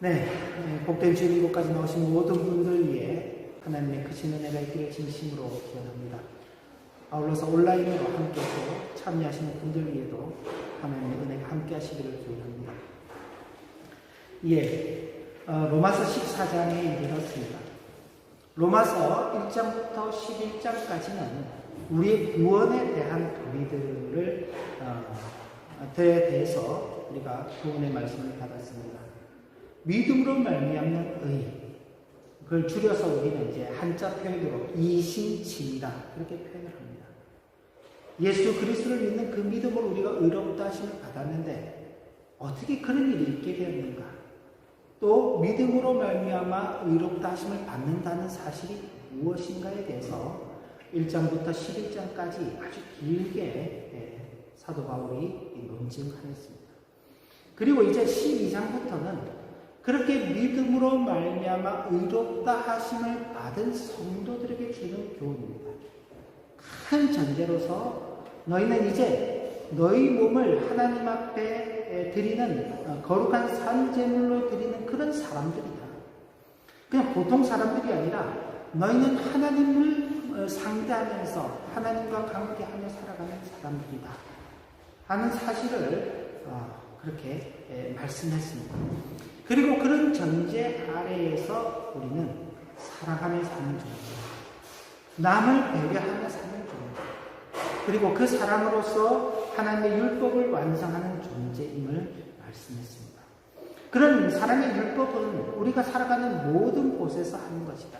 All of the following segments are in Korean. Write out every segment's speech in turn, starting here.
네, 복된 주님 이곳까지 나오신 모든 분들 위해 하나님의 크신 은혜가 있기를 진심으로 기원합니다. 아울러서 온라인으로 함께 참여하시는 분들 위에도 하나님의 은혜가 함께 하시기를 기원합니다. 로마서 14장에 이르렀습니다. 로마서 1장부터 11장까지는 우리의 구원에 대한 도리들을 대해서 우리가 구원의 말씀을 받았습니다. 믿음으로 말미암는 의, 그걸 줄여서 우리는 이제 한자 표현으로 이신칭이다 이렇게 표현을 합니다. 예수 그리스도를 믿는 그 믿음으로 우리가 의롭다 하심을 받았는데 어떻게 그런 일이 있게 되었는가? 또 믿음으로 말미암아 의롭다 하심을 받는다는 사실이 무엇인가에 대해서 1장부터 11장까지 아주 길게 사도 바울이 논증하였습니다. 그리고 이제 12장부터는 그렇게 믿음으로 말미암아 의롭다 하심을 받은 성도들에게 주는 교훈입니다. 큰 전제로서 너희는 이제 너희 몸을 하나님 앞에 드리는 거룩한 산제물로 드리는 그런 사람들이다. 그냥 보통 사람들이 아니라 너희는 하나님을 상대하면서 하나님과 관계하며 살아가는 사람들이다 하는 사실을 그렇게 말씀했습니다. 그리고 그런 전제 아래에서 우리는 사랑하며 사는 존재, 남을 배려하며 사는 존재, 그리고 그 사랑으로서 하나님의 율법을 완성하는 존재임을 말씀했습니다. 그런 사랑의 율법은 우리가 살아가는 모든 곳에서 하는 것이다.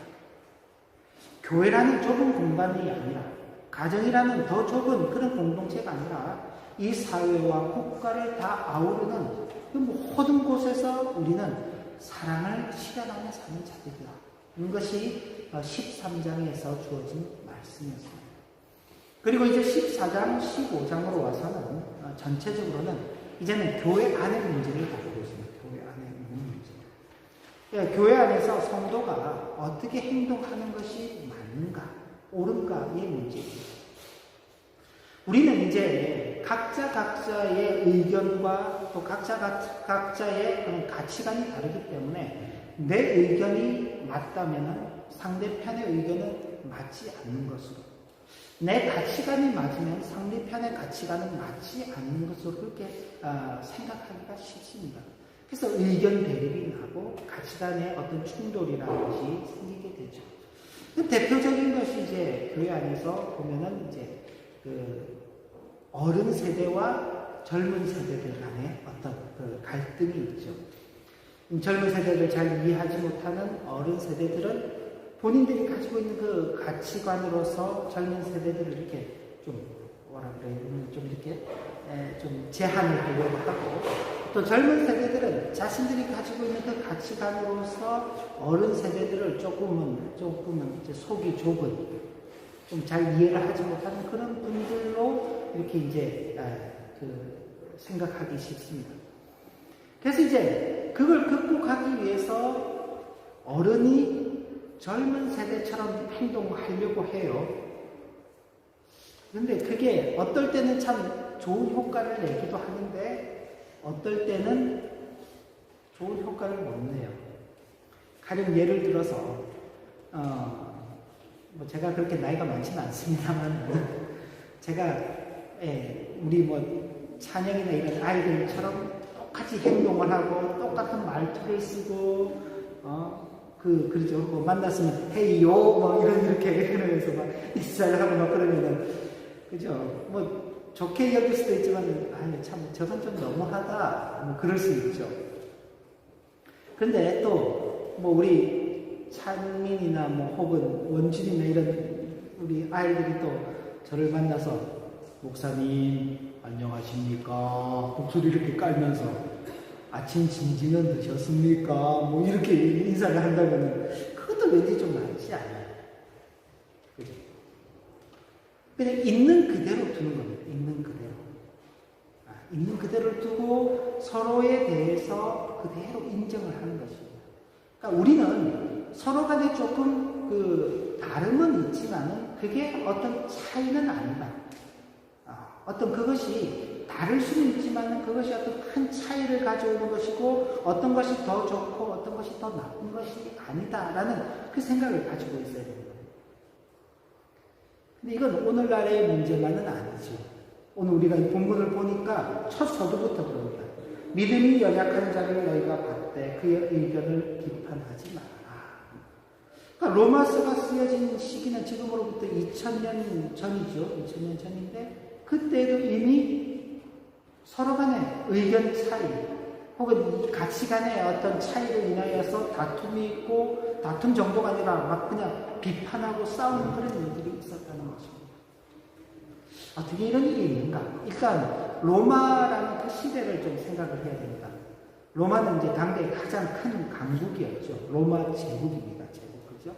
교회라는 좁은 공간이 아니라, 가정이라는 더 좁은 그런 공동체가 아니라 이 사회와 국가를 다 아우르는 그 모든 곳에서 우리는 사랑을 실현하며 사는 자들이다. 이것이 13장에서 주어진 말씀이었습니다. 그리고 이제 14장, 15장으로 와서는 전체적으로는 이제는 교회 안의 문제를 다루고 있습니다. 교회 안에 있는 문제. 교회 안에서 성도가 어떻게 행동하는 것이 맞는가, 옳은가의 문제입니다. 우리는 이제 각자의 의견과 또 각자의 그런 가치관이 다르기 때문에 내 의견이 맞다면 상대편의 의견은 맞지 않는 것으로, 내 가치관이 맞으면 상대편의 가치관은 맞지 않는 것으로 그렇게 생각하기가 쉽습니다. 그래서 의견 대립이 나고 가치관의 어떤 충돌이라는 것이 생기게 되죠. 그 대표적인 것이 이제 교회 안에서 보면은 이제 어른 세대와 젊은 세대들 간의 어떤 그 갈등이 있죠. 젊은 세대를 잘 이해하지 못하는 어른 세대들은 본인들이 가지고 있는 그 가치관으로서 젊은 세대들을 이렇게 좀 좀 이렇게 좀 제한을 하려고 하고, 또 젊은 세대들은 자신들이 가지고 있는 그 가치관으로서 어른 세대들을 조금은 이제 속이 좁은, 좀 잘 이해를 하지 못하는 그런 분들로 이렇게 이제 생각하기 쉽습니다. 그래서 이제 그걸 극복하기 위해서 어른이 젊은 세대처럼 행동하려고 해요. 그런데 그게 어떨 때는 참 좋은 효과를 내기도 하는데 어떨 때는 좋은 효과를 못 내요. 가령 예를 들어서 제가 그렇게 나이가 많지는 않습니다만 제가 우리 찬영이나 이런 아이들처럼 똑같이 행동을 하고 똑같은 말투를 쓰고 그러죠. 만났으면 헤이요 이렇게 그러면서 막 인사를 하고 막 그러면은, 그죠. 좋게 여길 수도 있지만 참 저건 좀 너무하다 그럴 수 있죠. 그런데 또 우리 찬민이나 혹은 원준이나 이런 우리 아이들이 또 저를 만나서 목사님 안녕하십니까 목소리 이렇게 깔면서 아침 진지는 드셨습니까? 이렇게 인사를 한다면 그것도 왠지 좀 낫지 않아요. 그죠? 그냥 있는 그대로 두는 겁니다. 있는 그대로. 있는 그대로를 두고 서로에 대해서 그대로 인정을 하는 것입니다. 그러니까 우리는 서로 간에 조금 다름은 있지만은 그게 어떤 차이는 아니다. 어떤 그것이 다를 수는 있지만 그것이 어떤 큰 차이를 가져오는 것이고 어떤 것이 더 좋고 어떤 것이 더 나쁜 것이 아니다라는 그 생각을 가지고 있어야 됩니다. 근데 이건 오늘날의 문제만은 아니죠. 오늘 우리가 이 본문을 보니까 첫 서두부터 그럽니다. 믿음이 연약한 자를 너희가 봤되 그의 의견을 비판하지 말아라. 그러니까 로마서가 쓰여진 시기는 지금으로부터 2000년 전이죠. 2000년 전인데 그때도 이미 서로 간의 의견 차이 혹은 이 가치관의 어떤 차이로 인하여서 다툼이 있고 다툼 정도가 아니라 막 그냥 비판하고 싸우는 그런 일들이 있었다는 것입니다. 어떻게 이런 일이 있는가? 일단 로마라는 그 시대를 좀 생각을 해야 됩니다. 로마는 이제 당대의 가장 큰 강국이었죠. 로마 제국입니다. 제국, 그죠?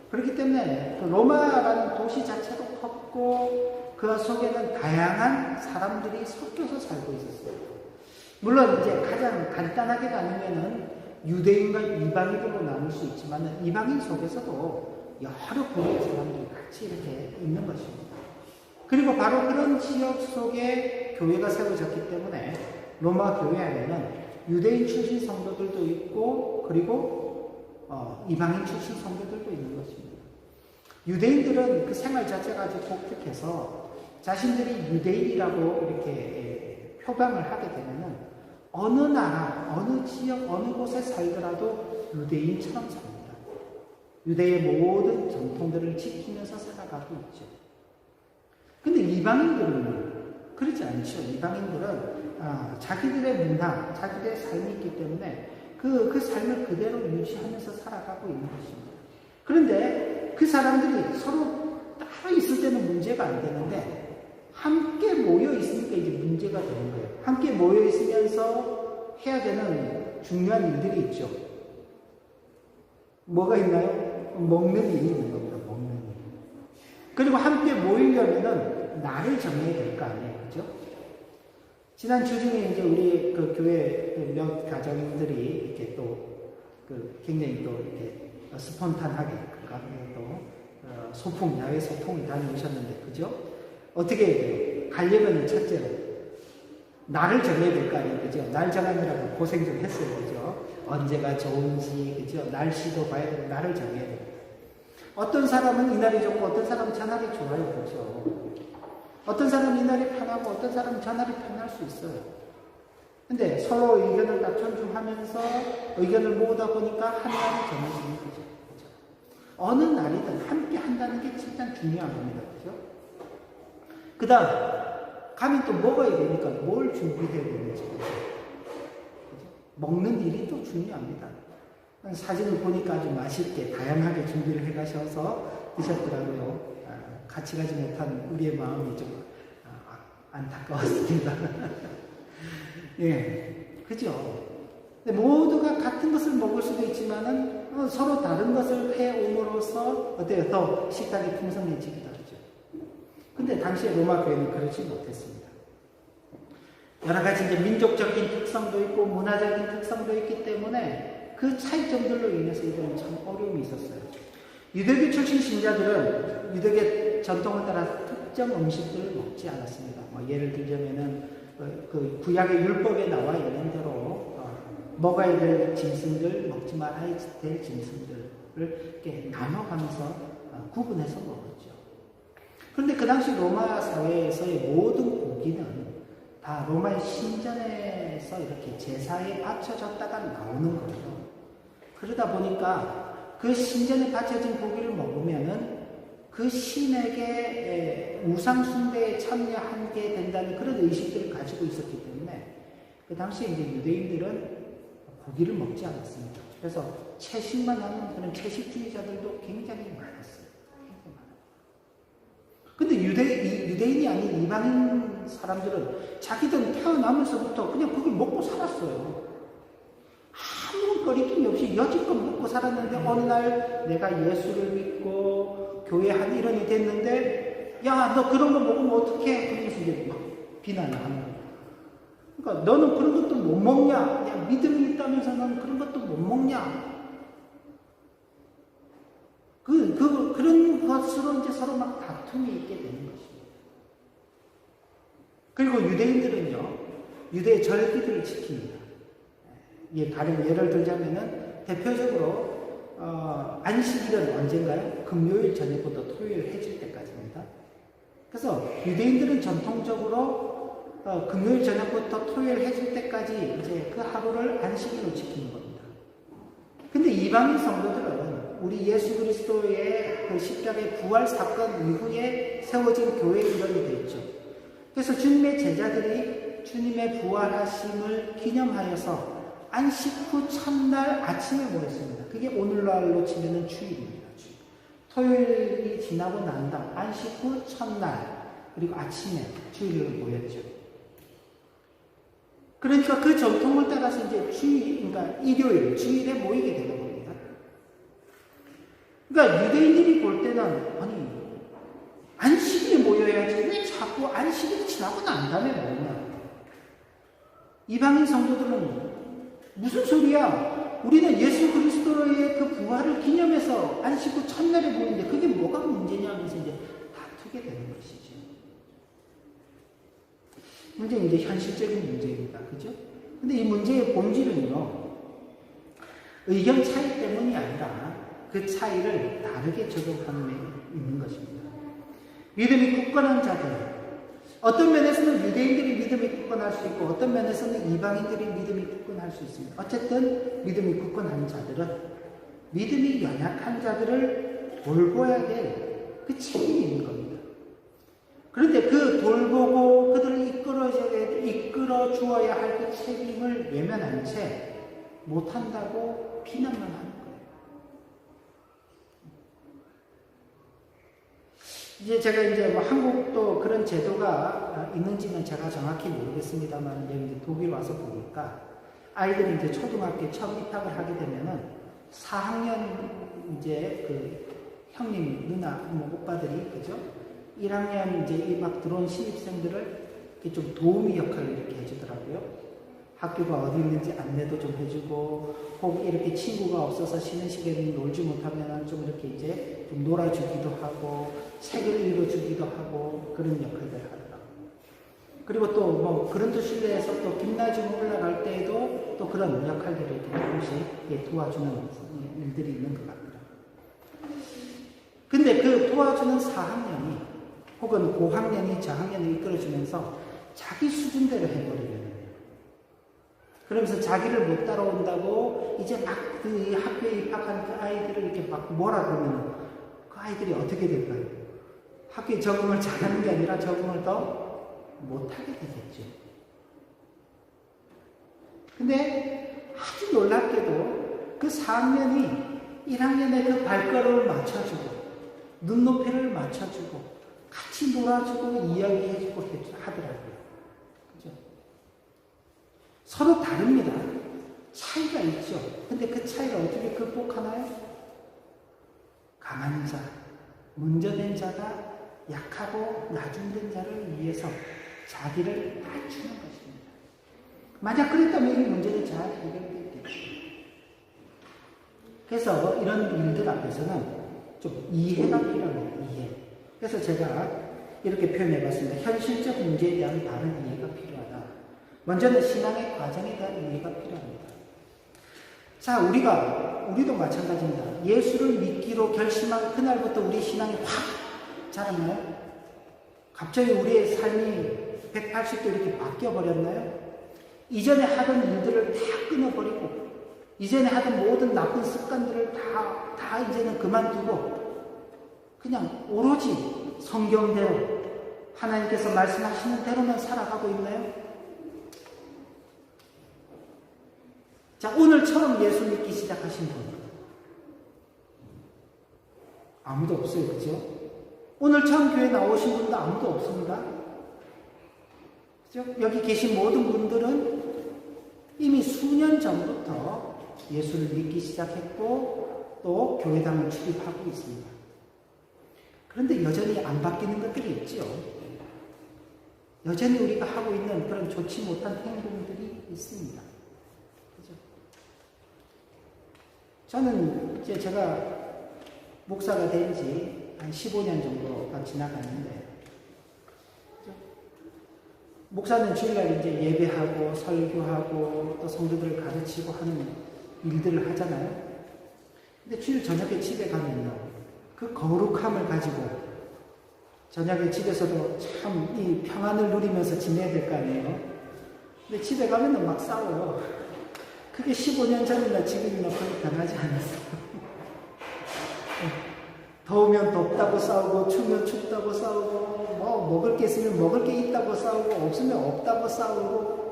그렇기 때문에 그 로마라는 도시 자체도 컸고 그 속에는 다양한 사람들이 섞여서 살고 있었어요. 물론 이제 가장 간단하게 나누면은 유대인과 이방인으로 나눌 수 있지만 이방인 속에서도 여러 부류의 사람들이 같이 이렇게 있는 것입니다. 그리고 바로 그런 지역 속에 교회가 세워졌기 때문에 로마 교회 안에는 유대인 출신 성도들도 있고 그리고 이방인 출신 성도들도 있는 것입니다. 유대인들은 그 생활 자체가 아주 독특해서 자신들이 유대인이라고 이렇게 표방을 하게 되면은 어느 나라, 어느 지역, 어느 곳에 살더라도 유대인처럼 삽니다. 유대의 모든 전통들을 지키면서 살아가고 있죠. 근데 이방인들은 그렇지 않죠. 이방인들은 자기들의 문화, 자기들의 삶이 있기 때문에 그 삶을 그대로 유지하면서 살아가고 있는 것입니다. 그런데 그 사람들이 서로 따로 있을 때는 문제가 안 되는데 함께 모여 있으니까 이제 문제가 되는 거예요. 함께 모여 있으면서 해야 되는 중요한 일들이 있죠. 뭐가 있나요? 먹는 일이 있는 겁니다. 먹는 일. 그리고 함께 모이려면은 날을 정해야 될 거 아니에요. 그죠? 지난 주 중에 이제 우리 그 교회 몇 가정들이 이렇게 또 굉장히 또 이렇게 스폰탄하게 또 소풍, 야외 소풍을 다녀오셨는데, 그죠? 어떻게 해야 돼요? 가려면 첫째로 날을 정해야 될 거 아니에요. 그죠? 날 정하느라고 고생 좀 했어요. 그죠? 언제가 좋은지, 그죠? 날씨도 봐야 되고, 날을 정해야 돼요. 어떤 사람은 이날이 좋고, 어떤 사람은 저날이 좋아요. 그죠? 어떤 사람은 이날이 편하고, 어떤 사람은 저날이 편할 수 있어요. 근데 서로 의견을 다 존중하면서 의견을 모으다 보니까 한 날이 정해지는 거죠. 그죠? 어느 날이든 함께 한다는 게 진짜 중요한 겁니다. 그죠? 그 다음, 가면 또 먹어야 되니까 뭘 준비해야 되는지. 그죠? 먹는 일이 또 중요합니다. 사진을 보니까 아주 맛있게 다양하게 준비를 해가셔서 드셨더라고요. 같이 가지 못한 우리의 마음이 좀 안타까웠습니다. 예, 그죠? 근데 모두가 같은 것을 먹을 수도 있지만은 서로 다른 것을 해옴으로써 어때요? 더 식탁이 풍성해지기도 하죠. 근데 당시에 로마 교회는 그렇지 못했습니다. 여러 가지 이제 민족적인 특성도 있고 문화적인 특성도 있기 때문에 그 차이점들로 인해서 이런 참 어려움이 있었어요. 유대교 출신 신자들은 유대교 전통을 따라 특정 음식들을 먹지 않았습니다. 뭐 예를 들자면은 그 구약의 율법에 나와 있는 대로 먹어야 될 짐승들, 먹지 말아야 될 짐승들을 이렇게 나눠가면서 구분해서 먹었죠. 그런데 그 당시 로마 사회에서의 모든 고기는 다 로마의 신전에서 이렇게 제사에 바쳐졌다가 나오는 거예요. 그러다 보니까 그 신전에 바쳐진 고기를 먹으면은 그 신에게 우상숭배에 참여하게 된다는 그런 의식들을 가지고 있었기 때문에 그 당시에 이제 유대인들은 고기를 먹지 않았습니다. 그래서 채식만 하는 그런 채식주의자들도 굉장히 많았어요. 근데 유대인이 아닌 이방인 사람들은 자기들 태어나면서부터 그냥 그걸 먹고 살았어요. 아무 거리낌이 없이 여지껏 먹고 살았는데 어느 날 내가 예수를 믿고 교회 한 일원이 됐는데 야, 너 그런 거 먹으면 어떡해? 그러면서 이제 막 비난을 하는 거예요. 그러니까 너는 그런 것도 못 먹냐? 야, 믿음이 있다면서 너는 그런 것도 못 먹냐? 그런 것으로 이제 서로 막 다툼이 있게 되는 것입니다. 그리고 유대인들은요, 유대 절기들을 지킵니다. 가령 예를 들자면은 대표적으로 안식일은 언젠가요? 금요일 저녁부터 토요일 해질 때까지입니다. 그래서 유대인들은 전통적으로 금요일 저녁부터 토요일 해질 때까지 이제 그 하루를 안식일로 지키는 겁니다. 근데 이방인 성도들은 우리 예수 그리스도의 그 십자가의 부활 사건 이후에 세워진 교회의 일원이 되었죠. 그래서 주님의 제자들이 주님의 부활하심을 기념하여서 안식 후 첫날 아침에 모였습니다. 그게 오늘날로 치면은 주일입니다. 주일. 토요일이 지나고 난 다음 안식 후 첫날 그리고 아침에 주일로 모였죠. 그러니까 그 전통을 따라서 이제 그러니까 일요일, 주일에 모이게 되는 겁니다. 그러니까 유대인들이 볼 때는 아니 안식일에 모여야지 왜 자꾸 안식일이 지나고 난 다음에 모이냐. 이방인 성도들은 무슨 소리야? 우리는 예수 그리스도의 그 부활을 기념해서 안식 후 첫날에 모이는데 그게 뭐가 문제냐 하면서 이제 다투게 되는 것이죠. 굉장히 이제 현실적인 문제입니다. 그죠? 근데 이 문제의 본질은요, 의견 차이 때문이 아니라 그 차이를 다르게 적용하는 데 있는 것입니다. 믿음이 굳건한 자들, 어떤 면에서는 유대인들이 믿음이 굳건할 수 있고 어떤 면에서는 이방인들이 믿음이 굳건할 수 있습니다. 어쨌든 믿음이 굳건한 자들은 믿음이 연약한 자들을 돌보아야 될 그 책임이 있는 겁니다. 그런데 그 돌보고 그들을 이끌어 주어야 할 그 책임을 외면한 채 못한다고 비난만 하는 거예요. 제가 뭐 한국도 그런 제도가 있는지는 제가 정확히 모르겠습니다만, 이제 독일 와서 보니까 아이들이 이제 초등학교에 처음 입학을 하게 되면은 4학년 이제 그 형님, 누나, 뭐 오빠들이 그죠? 1학년 이제 막 들어온 신입생들을 이렇게 좀 도우미 역할을 이렇게 해주더라고요. 학교가 어디 있는지 안내도 좀 해주고, 혹 이렇게 친구가 없어서 쉬는 시간에 놀지 못하면 좀 이렇게 이제 좀 놀아주기도 하고, 책을 읽어주기도 하고, 그런 역할들을 하더라고요. 그리고 또 뭐 그런 실내에서 또 김나지움 올라갈 때에도 또 그런 역할들을 이렇게 조금씩 도와주는 일들이 있는 것 같더라고요. 근데 그 도와주는 4학년이 혹은 고학년이 저학년을 이끌어주면서 자기 수준대로 해버리려는 거예요. 그러면서 자기를 못 따라온다고 이제 막 그 학교에 입학한 그 아이들을 이렇게 막 뭐라 그러면 그 아이들이 어떻게 될까요? 학교에 적응을 잘하는 게 아니라 적응을 더 못하게 되겠죠. 근데 아주 놀랍게도 그 4학년이 1학년의 그 발걸음을 맞춰주고 눈높이를 맞춰주고 같이 놀아주고 이야기해주고 하더라고요. 그죠? 서로 다릅니다. 차이가 있죠. 근데 그 차이를 어떻게 극복하나요? 강한 자, 먼저 된 자가 약하고 나중된 자를 위해서 자기를 낮추는 것입니다. 만약 그랬다면 이 문제는 잘 해결되겠죠. 그래서 이런 일들 앞에서는 좀 이해가 필요합니다. 이해. 그래서 제가 이렇게 표현해봤습니다. 현실적 문제에 대한 바른 이해가 필요하다. 먼저는 신앙의 과정에 대한 이해가 필요합니다. 자, 우리도 마찬가지입니다. 예수를 믿기로 결심한 그날부터 우리 신앙이 확 자랐나요? 갑자기 우리의 삶이 180도 이렇게 바뀌어버렸나요? 이전에 하던 일들을 다 끊어버리고 이전에 하던 모든 나쁜 습관들을 다 이제는 그만두고 그냥 오로지 성경대로 하나님께서 말씀하시는 대로만 살아가고 있나요? 자, 오늘 처음 예수 믿기 시작하신 분 아무도 없어요. 그죠? 오늘 처음 교회 나오신 분도 아무도 없습니다. 그죠? 여기 계신 모든 분들은 이미 수년 전부터 예수를 믿기 시작했고 또 교회당을 출입하고 있습니다. 그런데 여전히 안 바뀌는 것들이 있죠. 여전히 우리가 하고 있는 그런 좋지 못한 행동들이 있습니다. 그죠? 저는 이제 제가 목사가 된 지 한 15년 정도가 지나갔는데, 그죠? 목사는 주일날 이제 예배하고 설교하고 또 성도들을 가르치고 하는 일들을 하잖아요. 근데 주일 저녁에 집에 가면요, 그 거룩함을 가지고 저녁에 집에서도 참 이 평안을 누리면서 지내야 될 거 아니에요. 근데 집에 가면은 막 싸워요. 그게 15년 전이나 지금이나 별로 변하지 않았어요. 더우면 덥다고 싸우고, 추우면 춥다고 싸우고, 뭐 먹을 게 있으면 먹을 게 있다고 싸우고, 없으면 없다고 싸우고.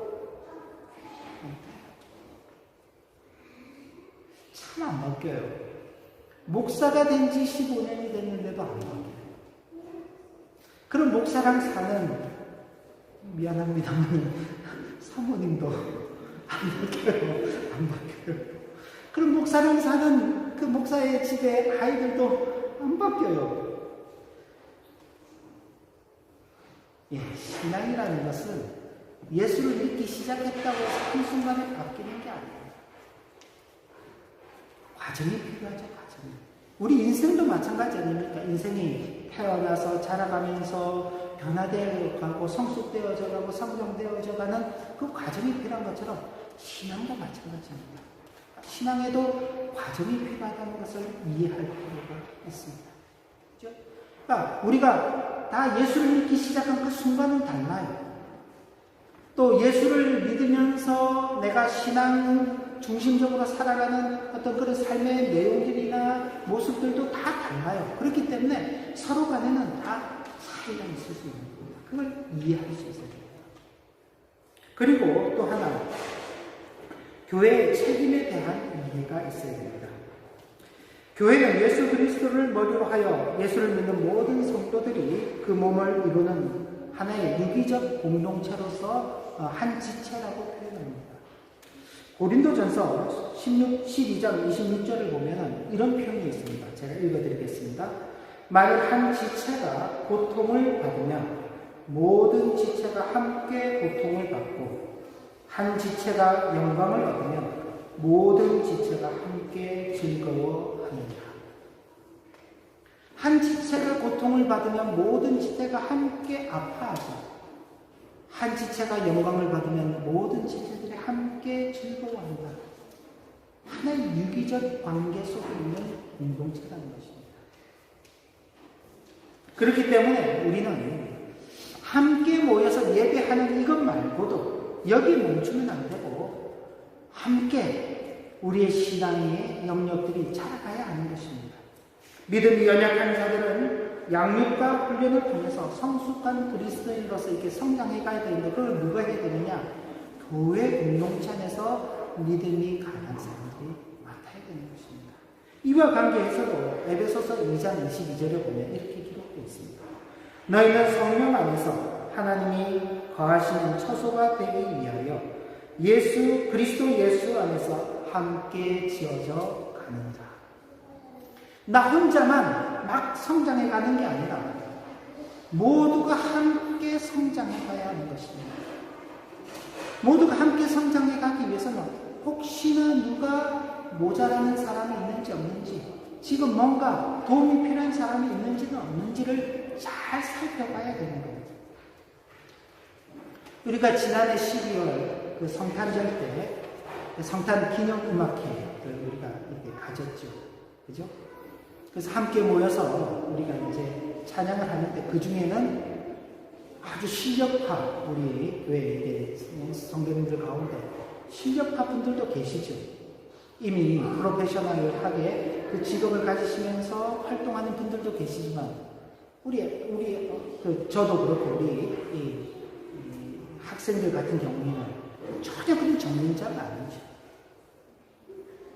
참 안 바뀌어요. 목사가 된 지 15년이 됐는데도 안 바뀌어요. 그럼 목사랑 사는, 미안합니다만, 사모님도 안 바뀌어요. 안 바뀌어요. 그럼 목사랑 사는 그 목사의 집에 아이들도 안 바뀌어요. 예, 신앙이라는 것은 예수를 믿기 시작했다고 한순간에 바뀌는 게 아니에요. 과정이 필요하죠, 과정이. 우리 인생도 마찬가지 아닙니까? 인생이 태어나서 자라가면서 변화되어 가고 성숙되어져 가고 성장되어져 가는 그 과정이 필요한 것처럼 신앙도 마찬가지입니다. 신앙에도 과정이 필요하다는 것을 이해할 필요가 있습니다. 그렇죠? 그러니까 우리가 다 예수를 믿기 시작한 그 순간은 달라요. 또 예수를 믿으면서 내가 신앙 중심적으로 살아가는 어떤 그런 삶의 내용들이나 모습들도 다 달라요. 그렇기 때문에 서로 간에는 다 차이가 있을 수 있는 겁니다. 그걸 이해할 수 있어야 됩니다. 그리고 또 하나, 교회의 책임에 대한 이해가 있어야 됩니다. 교회는 예수 그리스도를 머리로 하여 예수를 믿는 모든 성도들이 그 몸을 이루는 하나의 유기적 공동체로서 한 지체라고 표현합니다. 고린도전서 12장 26절을 보면 이런 표현이 있습니다. 제가 읽어드리겠습니다. 만일 한 지체가 고통을 받으면 모든 지체가 함께 고통을 받고 한 지체가 영광을 얻으면 모든 지체가 함께 즐거워하느니라. 한 지체가 고통을 받으면 모든 지체가 함께 아파하고 한 지체가 영광을 받으면 모든 지체들이 함께 즐거워한다. 하나의 유기적 관계 속에 있는 공동체라는 것입니다. 그렇기 때문에 우리는 함께 모여서 예배하는 이것 말고도 여기에 멈추면 안 되고 함께 우리의 신앙의 영역들이 자라가야 하는 것입니다. 믿음이 연약한 자들은 양육과 훈련을 통해서 성숙한 그리스도인으로서 이렇게 성장해 가야 되는데 그걸 누가 해야 되느냐? 교회 공동체 안에서 믿음이 강한 사람들이 맡아야 되는 것입니다. 이와 관계에서도 에베소서 2장 22절에 보면 이렇게 기록되어 있습니다. 너희는 성령 안에서 하나님이 거하시는 처소가 되기 위하여 그리스도 예수 안에서 함께 지어져 가는 자. 나 혼자만 막 성장해 가는 게 아니라 모두가 함께 성장해 가야 하는 것입니다. 모두가 함께 성장해 가기 위해서는 혹시나 누가 모자라는 사람이 있는지 없는지, 지금 뭔가 도움이 필요한 사람이 있는지는 없는지를 잘 살펴봐야 되는 겁니다. 우리가 지난해 12월 그 성탄절 때 성탄 기념음악회를 우리가 이렇게 가졌죠. 그죠? 그래서 함께 모여서 우리가 이제 찬양을 하는데 그 중에는 아주 실력파, 우리 교회 성도님들 가운데 실력파 분들도 계시죠. 이미 프로페셔널하게 그 직업을 가지시면서 활동하는 분들도 계시지만 저도 그렇고 우리 학생들 같은 경우에는 전혀 그런 전문자가 아니죠.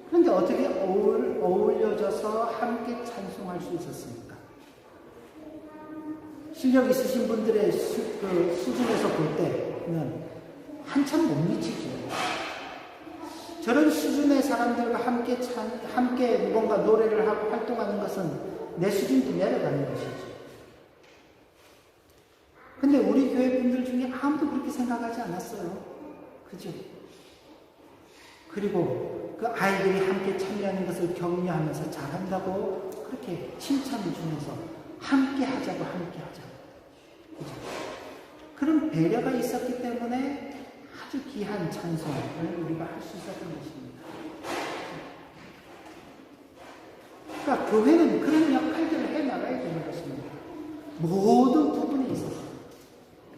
그런데 어떻게 어울려져서 함께 찬송할 수 있었습니까? 실력 있으신 분들의 수준에서 볼 때는 한참 못 미치죠. 저런 수준의 사람들과 함께 뭔가 노래를 하고 활동하는 것은 내 수준도 내려가는 것이죠. 근데 우리 교회 분들 중에 아무도 그렇게 생각하지 않았어요. 그죠? 그리고 그 아이들이 함께 참여하는 것을 격려하면서 잘한다고 그렇게 칭찬을 주면서 함께 하자고. 그죠? 그런 배려가 있었기 때문에 아주 귀한 찬송을 우리가 할 수 있었던 것입니다. 그러니까 교회는 그런 역할들을 해나가야 되는 것입니다. 모든 부분에 있어서.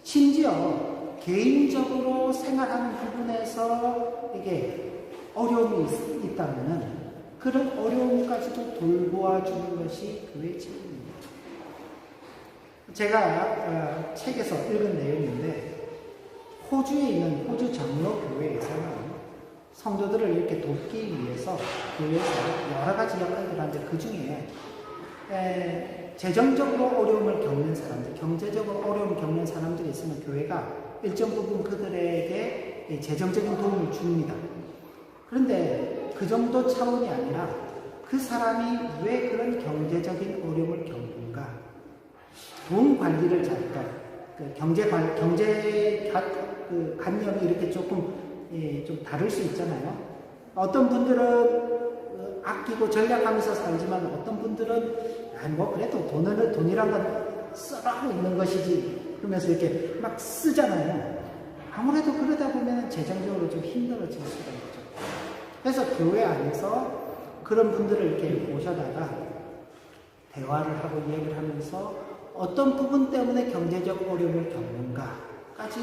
심지어 개인적으로 생활하는 부분에서 이게 어려움이 있다면 그런 어려움까지도 돌보아주는 것이 교회의 책임입니다. 제가 책에서 읽은 내용인데 호주에 있는 호주 장로교회에서는 성도들을 이렇게 돕기 위해서 교회에서 여러 가지 역할들을 하는데 그 중에 재정적으로 어려움을 겪는 사람들, 경제적으로 어려움을 겪는 사람들이 있으면 교회가 일정 부분 그들에게 재정적인 도움을 줍니다. 그런데 그 정도 차원이 아니라 그 사람이 왜 그런 경제적인 어려움을 겪는가? 돈 관리를 잘할까? 관념이 이렇게 조금 좀 다를 수 있잖아요. 어떤 분들은 아끼고 절약하면서 살지만 어떤 분들은 뭐 그래도 돈이란 건 쓰라고 있는 것이지 그러면서 이렇게 막 쓰잖아요. 아무래도 그러다 보면 재정적으로 좀 힘들어질 수가 있죠. 그래서 교회 안에서 그런 분들을 이렇게 모셔다가 대화를 하고 이야기를 하면서 어떤 부분 때문에 경제적 어려움을 겪는가까지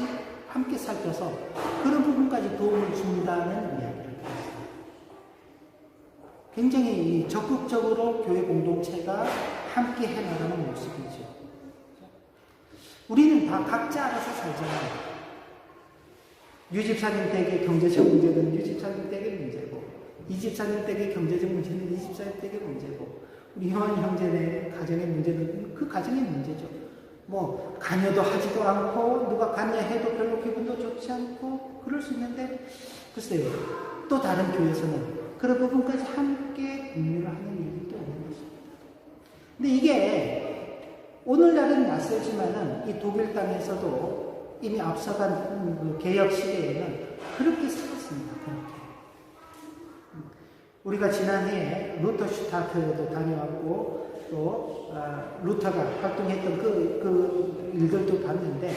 함께 살펴서 그런 부분까지 도움을 준다는 이야기를 했습니다. 굉장히 적극적으로 교회 공동체가 함께 해나가는 모습이죠. 우리는 다 각자 알아서 살잖아요. 유집사님 댁의 경제적 문제는 유집사님 댁의 문제고, 이집사님 댁의 경제적 문제는 이집사님 댁의 문제고, 우리 형한 형제네 가정의 문제는 그 가정의 문제죠. 뭐 간여도 하지도 않고 누가 간여해도 별로 기분도 좋지 않고 그럴 수 있는데 글쎄요. 또 다른 교회에서는 그런 부분까지 함께 공유를 하는 일도 있는 것입니다. 근데 이게 오늘날은 낯설지만은 이 독일 땅에서도 이미 앞서간 그 개혁 시대에는 그렇게 살았습니다. 그렇게. 우리가 지난해에 루터 슈타트도 다녀왔고 또 루터가 활동했던 그 일들도 봤는데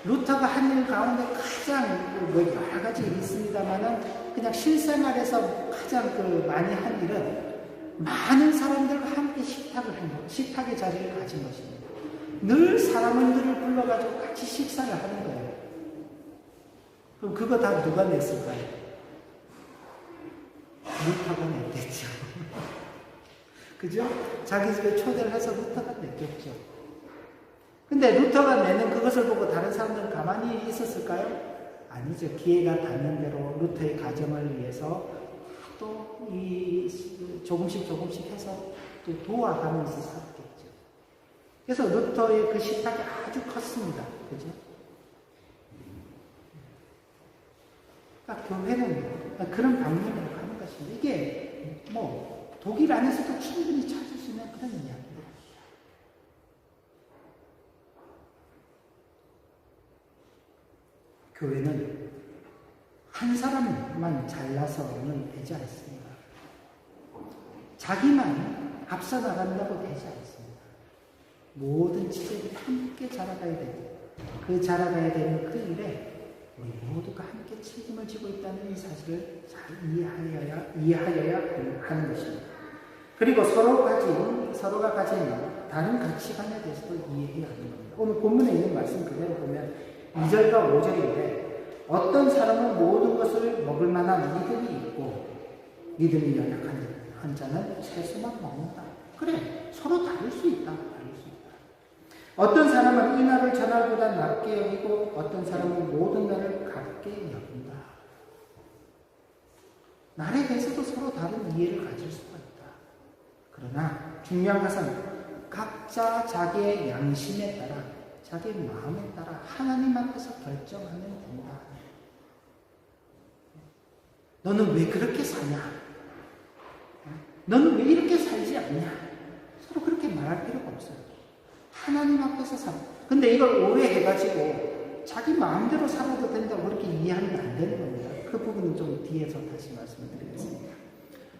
루터가 한 일 가운데 가장 뭐 여러 가지 일이 있습니다만은 그냥 실생활에서 가장 많이 한 일은 많은 사람들과 함께 식탁의 자리를 가진 것입니다. 늘 사람들을 불러가지고 같이 식사를 하는 거예요. 그럼 그거 다 누가 냈을까요? 루터가 냈겠죠. 그죠? 자기 집에 초대를 해서 루터가 냈겠죠. 근데 루터가 내는 그것을 보고 다른 사람들은 가만히 있었을까요? 아니죠. 기회가 닿는 대로 루터의 가정을 위해서 또 조금씩 해서 또 도와가면서 살았겠죠. 그래서 루터의 그 식탁이 아주 컸습니다. 그죠? 그러니까 교회는 그런 방면으로 가는 것입니다. 이게 뭐 독일 안에서도 충분히 찾을 수 있는 그런 이야기입니다. 교회는 한 사람만 잘나서는 되지 않습니다. 자기만 앞서 나간다고 되지 않습니다. 모든 지체들이 함께 자라가야 되고 그 자라가야 되는 그 일에 우리 모두가 함께 책임을 지고 있다는 이 사실을 잘 이해하여야 하는 것입니다. 그리고 서로가 가진 다른 가치관에 대해서도 이해해야 하는 겁니다. 오늘 본문에 있는 말씀 그대로 보면 2절과 5절인데 어떤 사람은 모든 것을 먹을 만한 믿음이 있고 믿음이 연약한 자는 채소만 먹는다. 그래, 서로 다를 수 있다. 어떤 사람은 이 날을 저 날보다 낮게 여기고 어떤 사람은 모든 날을 같게 여긴다. 날에 대해서도 서로 다른 이해를 가질 수가 있다. 그러나 중요한 것은 각자 자기의 양심에 따라 자기의 마음에 따라 하나님 앞에서 결정하면 된다. 너는 왜 그렇게 사냐? 너는 왜 이렇게 살지 않냐? 서로 그렇게 말할 필요가 없어요. 하나님 앞에서 살아. 근데 이걸 오해해가지고 자기 마음대로 살아도 된다고 그렇게 이해하면 안 되는 겁니다. 그 부분은 좀 뒤에서 다시 말씀을 드리겠습니다.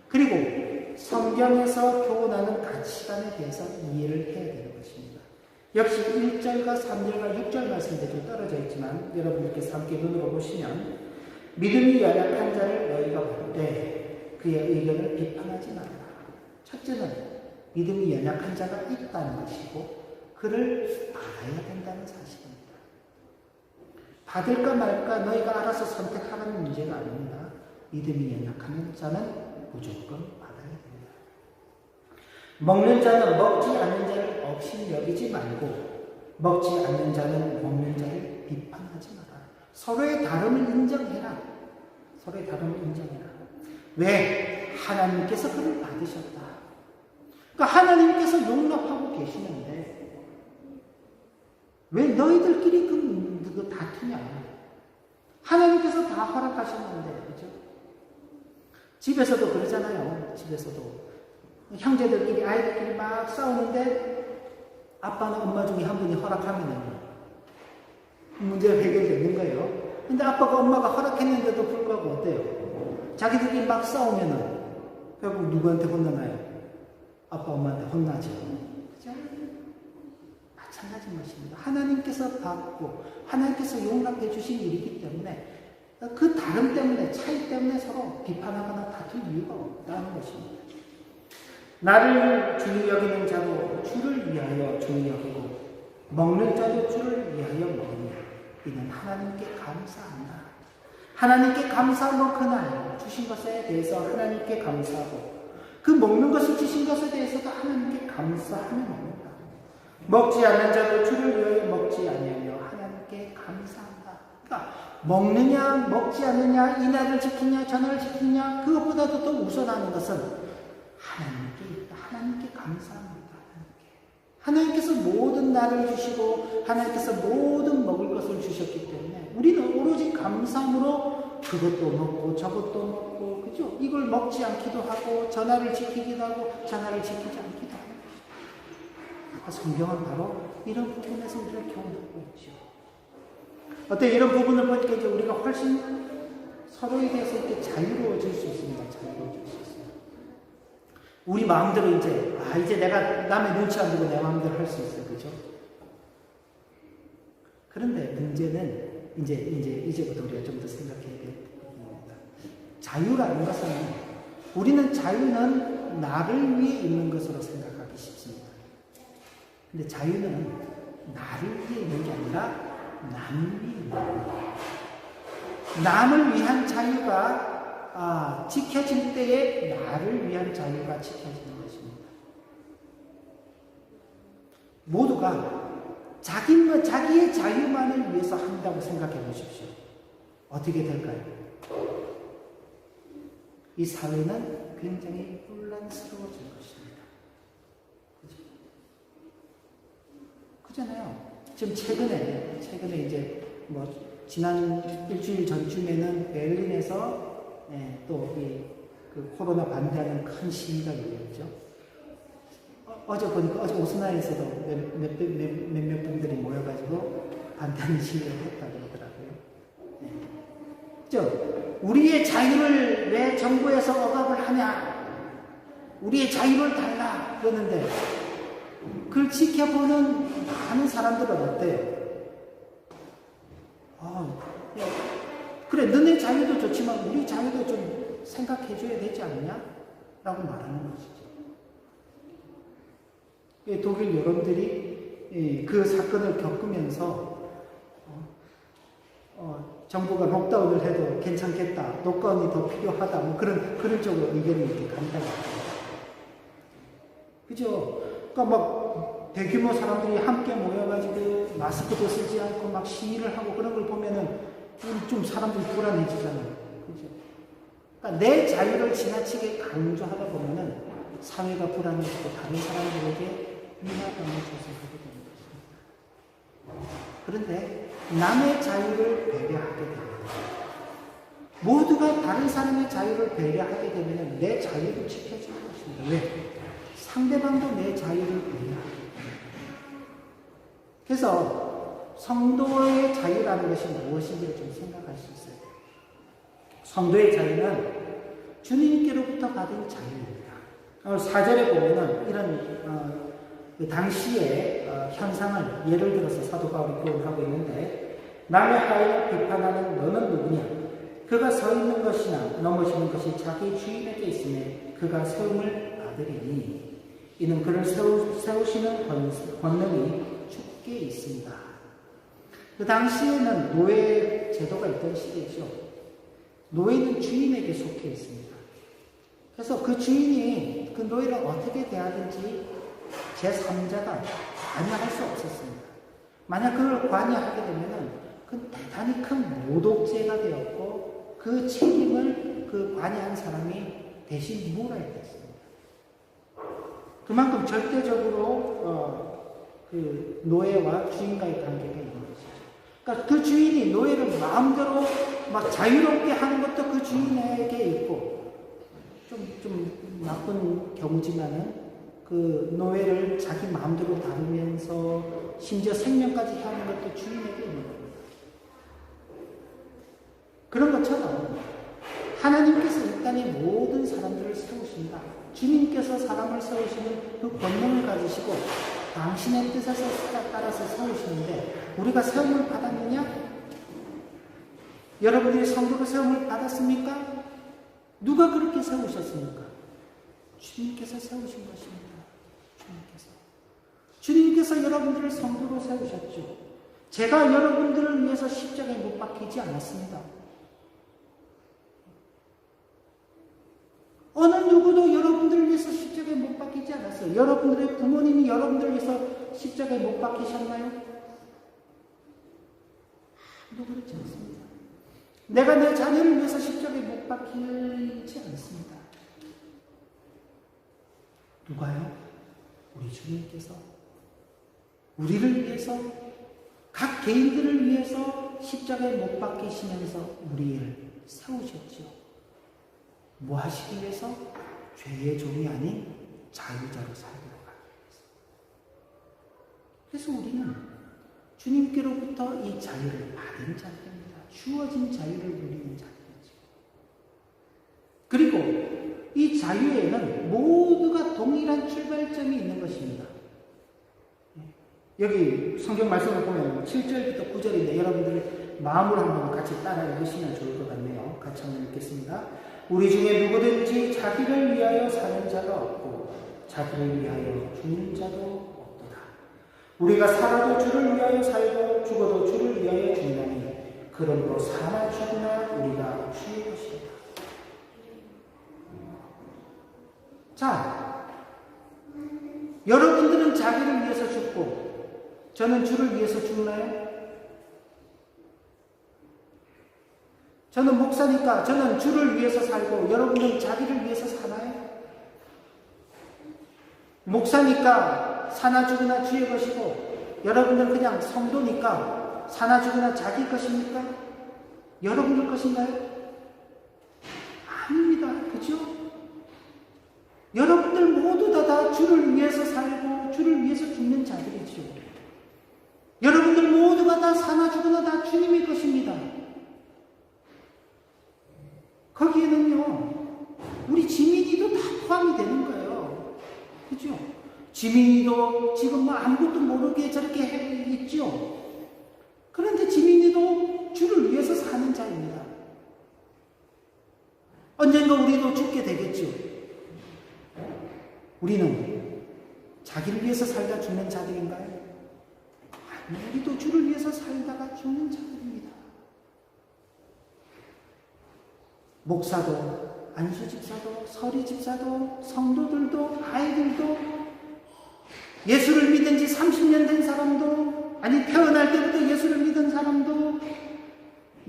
그리고 성경에서 교훈하는 가치관에 대해서 이해를 해야 되는 것입니다. 역시 1절과 3절과 6절 말씀들이 좀 떨어져 있지만 여러분들께서 함께 눈으로 보시면 믿음이 연약한 자를 너희가 볼 때 그의 의견을 비판하지 말라. 첫째는 믿음이 연약한 자가 있다는 것이고 그를 알아야 된다는 사실입니다. 받을까 말까 너희가 알아서 선택하라는 문제가 아닙니다. 믿음이 연약한 자는 무조건 받아야 됩니다. 먹는 자는 먹지 않는 자를 없이 여기지 말고 먹지 않는 자는 먹는 자를 비판하지 마라. 서로의 다름을 인정해라. 서로의 다름을 인정해라. 왜? 하나님께서 그를 받으셨다. 그러니까 하나님께서 용납하고 계시는데 왜 너희들끼리 그 다투냐? 하나님께서 다 허락하셨는데, 그죠? 집에서도 그러잖아요. 집에서도 형제들끼리 아이들끼리 막 싸우는데 아빠는 엄마 중에 한 분이 허락하면 문제가 해결되는 거예요. 근데 아빠가 엄마가 허락했는데도 불구하고 어때요? 자기들끼리 막 싸우면은 결국 누구한테 혼나나요? 아빠 엄마한테 혼나죠. 그죠? 마찬가지인 것입니다. 하나님께서 받고 하나님께서 용납해 주신 일이기 때문에 그 다름 때문에 차이 때문에 서로 비판하거나 다툴 이유가 없다는 것입니다. 나를 중히 여기는 자도 주를 위하여 중히 여기고 먹는 자도 주를 위하여 먹으며 이는 하나님께 감사한다. 하나님께 감사하고 그날 주신 것에 대해서 하나님께 감사하고 그 먹는 것을 주신 것에 대해서도 하나님께 감사하며 먹는다. 먹지 않는 자도 주를 위하여 먹지 아니하며 하나님께 감사한다. 그러니까 먹느냐 먹지 않느냐 이 날을 지키냐 저 날을 지키냐 그것보다도 더 우선하는 것은 하나님께 있다. 하나님께 감사합니다. 하나님께서 모든 날을 주시고 하나님께서 모든 먹을 것을 주셨기 때문에 우리는 오로지 감사함으로 그것도 먹고 저것도 먹고 그죠? 이걸 먹지 않기도 하고 저 날을 지키기도 하고 저 날을 지키지 않기도 하고 성경은 바로 이런 부분에서 우리를 교훈하고 있죠. 어때 이런 부분을 보니까 이제 우리가 훨씬 서로에 대해서 이렇게 자유로워질 수 있습니다. 자유로워질 수 있습니다. 우리 마음대로 이제 내가 남의 눈치 안 보고 내 마음대로 할 수 있어요. 그죠? 그런데 문제는 이제부터 우리가 좀 더 생각해야 될 부분입니다. 자유라는 것은 우리는 자유는 나를 위해 있는 것으로 생각하기 쉽습니다. 근데 자유는 나를 위해 있는 게 아니라 남을 위해 있는 겁니다. 남을 위한 자유가 지켜질 때에 나를 위한 자유가 지켜지는 것입니다. 모두가 자기의 자유만을 위해서 한다고 생각해 보십시오. 어떻게 될까요? 이 사회는 굉장히 혼란스러워질 것입니다. 그잖아요. 지금 최근에 이제 지난 일주일 전쯤에는 베를린에서 또 그 코로나 반대하는 큰 시위가 열렸죠. 어제 보니까 어제 오스나에서도 몇몇 분들이 모여가지고 반대하는 시위를 했다고 그러더라고요. 우리의 자유를 왜 정부에서 억압을 하냐? 우리의 자유를 달라 그러는데 그걸 지켜보는 많은 사람들은 어때요? 그래 너네 자유도 좋지만 우리 자유도 좀 생각해줘야 되지 않느냐? 라고 말하는 것이죠. 독일 여러분들이 그 사건을 겪으면서 정부가 록다운을 해도 괜찮겠다, 록다운이 더 필요하다, 그런 쪽으로 의견이 이렇게 간다고 합니다. 그죠? 그러니까 대규모 사람들이 함께 모여가지고 마스크도 쓰지 않고 막 시위를 하고 그런 걸 보면은 좀 사람들이 불안해지잖아요. 그죠? 그러니까 내 자유를 지나치게 강조하다 보면은 사회가 불안해지고 다른 사람들에게 위화감을 조성하게 되는 것입니다. 그런데 남의 자유를 배려하게 됩니다. 모두가 다른 사람의 자유를 배려하게 되면 내 자유도 지켜지는 것입니다. 왜? 상대방도 내 자유를 배려하게 됩니다. 그래서 성도의 자유라는 것이 무엇인지를 좀 생각할 수 있어요. 성도의 자유는 주님께로부터 받은 자유입니다. 4절에 보면은 이런 그 당시의 현상을 예를 들어서 사도 바울이 표현하고 있는데, 남의 하인을 비판하는 너는 누구냐? 그가 서 있는 것이나 넘어지는 것이 자기 주인에게 있으며 그가 세움을 받으리니 이는 그를 세우시는 권능이 주께 있습니다. 그 당시에는 노예 제도가 있던 시대죠. 노예는 주인에게 속해 있습니다. 그래서 그 주인이 그 노예를 어떻게 대하든지 제3자가 관여할 수 없었습니다. 만약 그걸 관여하게 되면은 그 대단히 큰 모독죄가 되었고 그 책임을 그 관여한 사람이 대신 물어야 됐습니다. 그만큼 절대적으로 그 노예와 주인과의 관계가 있는 것이죠. 그러니까 그 주인이 노예를 마음대로 막 자유롭게 하는 것도 그 주인에게 있고, 좀 나쁜 경우지만은 그 노예를 자기 마음대로 다루면서 심지어 생명까지 하는 것도 주인에게 있는 겁니다. 그런 것처럼 하나님께서 이 땅의 모든 사람들을 세우신다. 주님께서 사람을 세우시는 그 권능을 가지시고 당신의 뜻에서 따라서 세우시는데 우리가 세움을 받았느냐? 여러분들이 성도로 세움을 받았습니까? 누가 그렇게 세우셨습니까? 주님께서 세우신 것입니다. 주님께서 여러분들을 성도로 세우셨죠. 제가 여러분들을 위해서 십자가에 못 박히지 않았습니다. 어느 누구도 여러분들을 위해서 십자가에 못 박히지 않았어요. 여러분들의 부모님이 여러분들을 위해서 십자가에 못 박히셨나요? 아무도 그렇지 않습니다. 내가 내 자녀를 위해서 십자가에 못 박히지 않습니다. 누가요? 우리 주님께서 우리를 위해서, 각 개인들을 위해서 십자가에 못 박히시면서 우리를 세우셨죠. 뭐 하시기 위해서? 죄의 종이 아닌 자유자로 살도록 하기 위해서. 그래서 우리는 주님께로부터 이 자유를 받은 자들입니다. 주어진 자유를 누리는 자들이죠. 그리고 이 자유에는 모두가 동일한 출발점이 있는 것입니다. 여기 성경 말씀을 보면 7절부터 9절인데 여러분들 마음으로 한번 같이 따라 읽으시면 좋을 것 같네요. 같이 한번 읽겠습니다. 우리 중에 누구든지 자기를 위하여 사는 자가 없고 자기를 위하여 죽는 자도 없도다. 우리가 살아도 주를 위하여 살고 죽어도 주를 위하여 죽나니 그러므로 사나 죽으나 우리가 주의 것이다. 자, 여러분들은 자기를 위해서 죽고 저는 주를 위해서 죽나요? 저는 목사니까 저는 주를 위해서 살고 여러분은 자기를 위해서 사나요? 목사니까 사나 죽으나 주의 것이고 여러분은 그냥 성도니까 사나 죽으나 자기 것입니까? 여러분들 것인가요? 아닙니다. 그죠? 여러분들 모두 다 주를 위해서 살고 주를 위해서 죽는 자들이죠. 여러분들 모두가 다 사나 죽으나 다 주님의 것입니다. 거기에는요, 우리 지민이도 다 포함이 되는 거예요. 그죠? 지민이도 지금 뭐 아무것도 모르게 저렇게 있죠? 그런데 지민이도 주를 위해서 사는 자입니다. 언젠가 우리도 죽게 되겠죠? 우리는 자기를 위해서 살다 죽는 자들인가요? 아니, 우리도 주를 위해서 살다가 죽는 자들입니다. 목사도, 안수집사도, 서리집사도, 성도들도, 아이들도, 예수를 믿은 지 30년 된 사람도, 아니 태어날 때부터 예수를 믿은 사람도,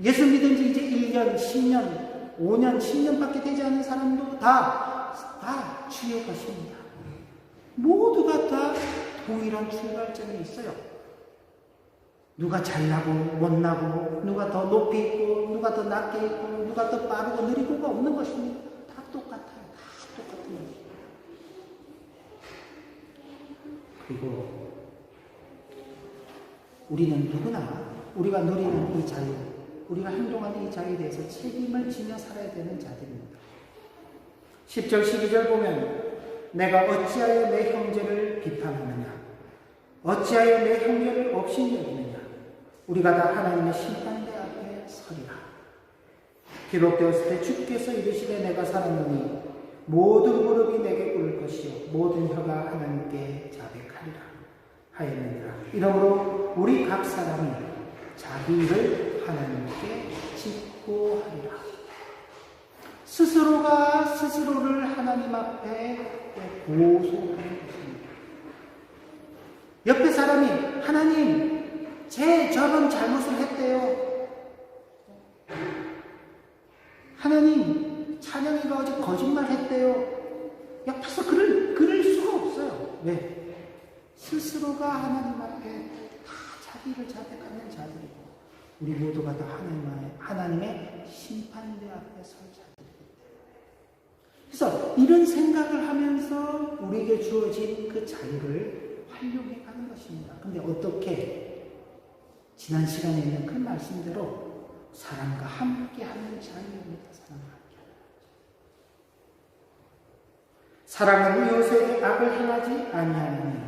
예수 믿은 지 이제 1년, 10년, 5년, 10년밖에 되지 않은 사람도 다 주의 것입니다. 모두가 다 동일한 출발점이 있어요. 누가 잘나고 못나고, 누가 더 높이 있고, 누가 더 낮게 있고, 누가 더 빠르고 느리고가 없는 것입니다. 다 똑같아요. 다 똑같은 것입니다. 그리고 우리는 누구나 우리가 누리는 이 자유, 우리가 행동하는 이 자유에 대해서 책임을 지며 살아야 되는 자들입니다. 10절, 12절 보면 내가 어찌하여 내 형제를 비판하느냐? 어찌하여 내 형제를 없이 여기느냐? 우리가 다 하나님의 심판대 앞에 서리라. 기록되었을 때 주께서 이르시되 내가 살았노니 모든 무릎이 내게 꿇을 것이요 모든 혀가 하나님께 자백하리라 하였느니라. 이러므로 우리 각 사람이 자기 일을 하나님께 짓고 하리라. 스스로가 스스로를 하나님 앞에 고소하는 것입니다. 옆에 사람이 하나님 저런 잘못을 했대요. 하나님 찬영이가 어제 거짓말 했대요. 옆에서 그럴 수가 없어요. 왜? 스스로가 하나님 앞에 다 자기를 자백하는 자들이고 우리 모두가 다 하나님의 심판대 앞에 설 자들이기 때문에 그래서 이런 생각을 하면서 우리에게 주어진 그 자유를 활용해 가는 것입니다. 근데 어떻게? 지난 시간에 있는 그 말씀대로 사랑과 함께하는 자유입니다. 사랑은 이웃에게 악을 행하지 아니하느니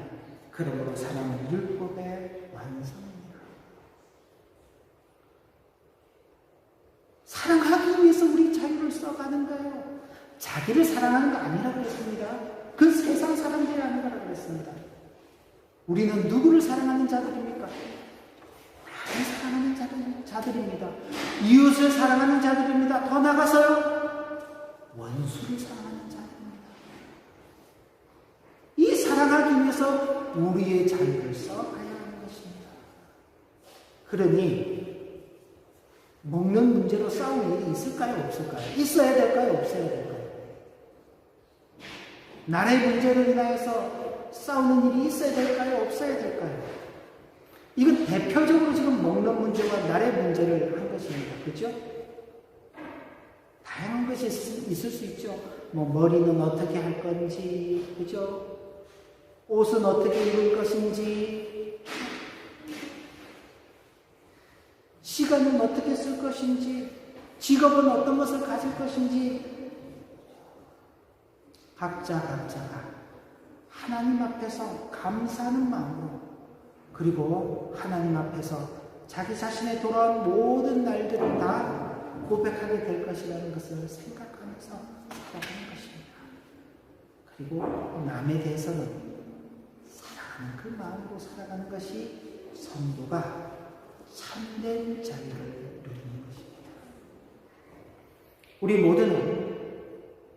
그러므로 사랑은 율법의 완성입니다. 사랑하기 위해서 우리 자유를 써가는 거예요. 자기를 사랑하는 거 아니라고 했습니다. 그 세상 사람들이 아니라고 그랬습니다. 우리는 누구를 사랑하는 자들입니까? 나를 사랑하는 자들입니다. 이웃을 사랑하는 자들입니다. 더 나아가서요, 원수를 사랑하는 자들입니다. 이 사랑하기 위해서 우리의 자유를 써가야 하는 것입니다. 그러니 먹는 문제로 싸우는 일이 있을까요? 없을까요? 있어야 될까요? 없어야 될까요? 나라의 문제로 인하여서 싸우는 일이 있어야 될까요? 없어야 될까요? 이건 대표적으로 지금 먹는 문제와 나라의 문제를 한 것입니다. 그렇죠? 다양한 것이 있을 수 있죠. 머리는 어떻게 할 건지, 그죠? 옷은 어떻게 입을 것인지, 시간은 어떻게 쓸 것인지, 직업은 어떤 것을 가질 것인지, 각자가 하나님 앞에서 감사하는 마음으로 그리고 하나님 앞에서 자기 자신의 돌아온 모든 날들을 다 고백하게 될 것이라는 것을 생각하면서 살아가는 것입니다. 그리고 남에 대해서는 사랑하는 그 마음으로 살아가는 것이 성도가 참된 자유를 누리는 것입니다. 우리 모두는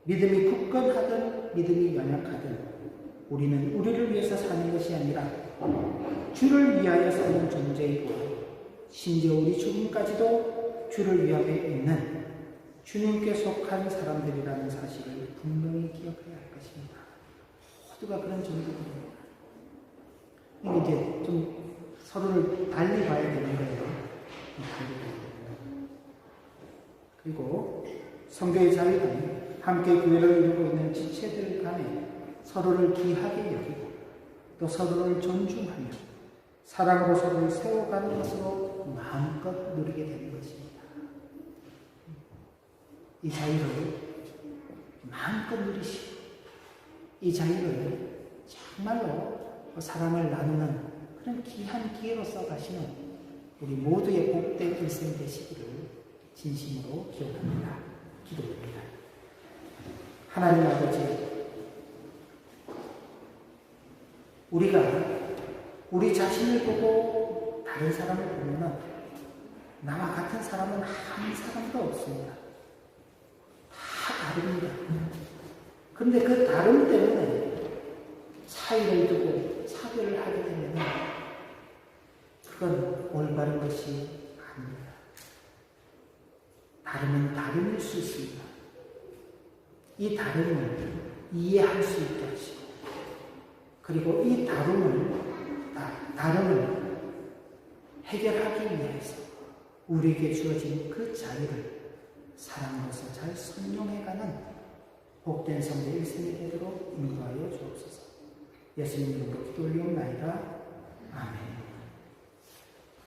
믿음이 굳건하든 믿음이 연약하든 우리는 우리를 위해서 사는 것이 아니라 주를 위하여 사는 존재이고 심지어 우리 죽음까지도 주를 위하여 있는 주님께 속한 사람들이라는 사실을 분명히 기억해야 할 것입니다. 모두가 그런 존재들입니다. 이게 이제 좀 서로를 달리 봐야 되는 거예요. 그리고 성교의 자유는 함께 교회를 이루고 있는 지체들 간에 서로를 귀하게 여기고 또 서로를 존중하며 사랑으로 서로를 세워가는 것으로 마음껏 누리게 되는 것입니다. 이 자유를 마음껏 누리시고 이 자유를 정말로 사랑을 나누는 그런 귀한 기회로 써가시는 우리 모두의 복된 일생 되시기를 진심으로 기원합니다. 기도합니다. 하나님 아버지, 우리가 우리 자신을 보고 다른 사람을 보면 나와 같은 사람은 한 사람도 없습니다. 다 다릅니다. 그런데 그 다름 때문에 차이를 두고 차별을 하게 되면 그건 올바른 것이 아닙니다. 다름은 다름일 수 있습니다. 이 다름을 이해할 수 있게 하시고 그리고 이 다름을 해결하기 위해서 우리에게 주어진 그 자유를 사랑으로서 잘 선용해가는 복된 성도 일생이 되도록 인도하여 주옵소서. 예수님 이름으로 기도 올리옵나이다. 아멘.